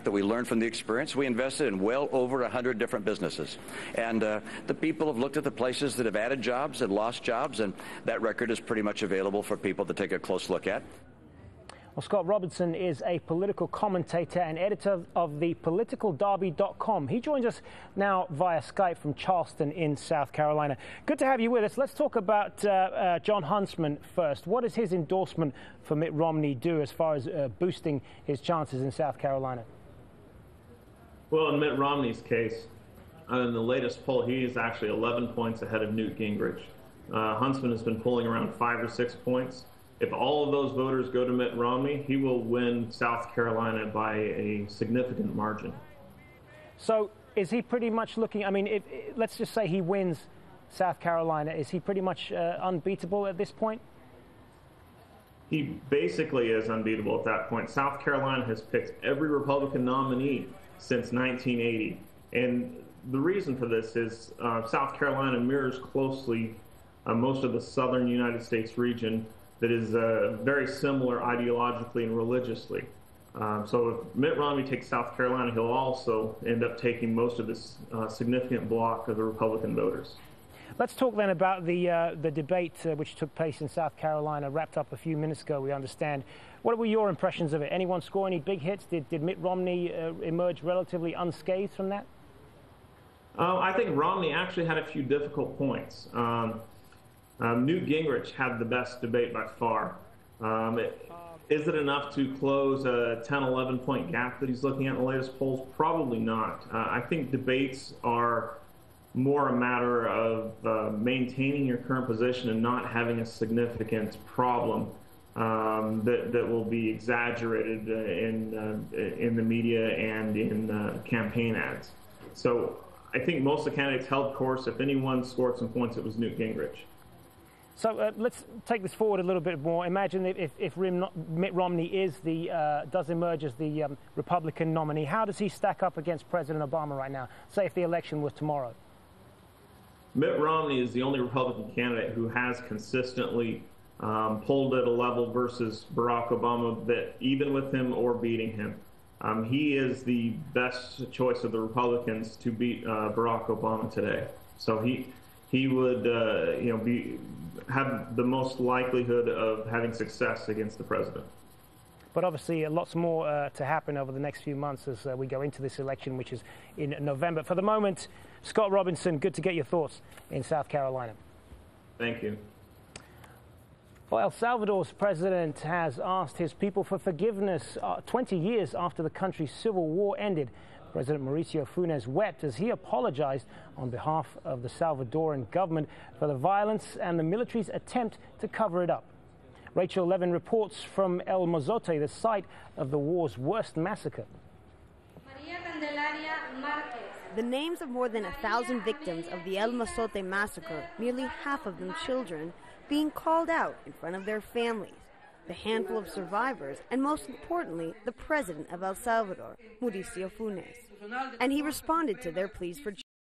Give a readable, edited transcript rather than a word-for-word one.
that we learned from the experience, we invested in well over 100 different businesses. And the people have looked at the places that have added jobs and lost jobs, and that record is pretty much available for people to take a close look at. Well, Scott Robinson is a political commentator and editor of the politicalderby.com. He joins us now via Skype from Charleston in South Carolina. Good to have you with us. Let's talk about Jon Huntsman first. What does his endorsement for Mitt Romney do as far as boosting his chances in South Carolina? Well, in Mitt Romney's case, in the latest poll, he is actually 11 points ahead of Newt Gingrich. Huntsman has been polling around 5 or 6 points. If all of those voters go to Mitt Romney, he will win South Carolina by a significant margin. So is he pretty much looking, I mean, let's just say he wins South Carolina, is he pretty much unbeatable at this point? He basically is unbeatable at that point. South Carolina has picked every Republican nominee since 1980. And the reason for this is South Carolina mirrors closely most of the southern United States region that is very similar ideologically and religiously. So if Mitt Romney takes South Carolina, he'll also end up taking most of this significant block of the Republican voters. Let's talk then about the debate which took place in South Carolina, wrapped up a few minutes ago, we understand. What were your impressions of it? Anyone score any big hits? Did Mitt Romney emerge relatively unscathed from that? I think Romney actually had a few difficult points. Newt Gingrich had the best debate by far. Is it enough to close a 10, 11-point gap that he's looking at in the latest polls? Probably not. I think debates are more a matter of maintaining your current position and not having a significant problem that will be exaggerated in the media and in campaign ads. So I think most of the candidates held course. If anyone scored some points, it was Newt Gingrich. So let's take this forward a little bit more. Imagine if Mitt Romney does emerge as the Republican nominee. How does he stack up against President Obama right now? Say if the election was tomorrow. Mitt Romney is the only Republican candidate who has consistently polled at a level versus Barack Obama that even with him or beating him, he is the best choice of the Republicans to beat Barack Obama today. So he would have the most likelihood of having success against the president. But obviously lots more to happen over the next few months as we go into this election, which is in November. For the moment, Scott Robinson, good to get your thoughts in South Carolina. Thank you. Well, El Salvador's president has asked his people for forgiveness 20 years after the country's civil war ended. President Mauricio Funes wept as he apologized on behalf of the Salvadoran government for the violence and the military's attempt to cover it up. Rachel Levin reports from El Mozote, the site of the war's worst massacre. The names of more than 1,000 victims of the El Mozote massacre, nearly half of them children, being called out in front of their families. The handful of survivors, and most importantly, the president of El Salvador, Mauricio Funes. And he responded to their pleas for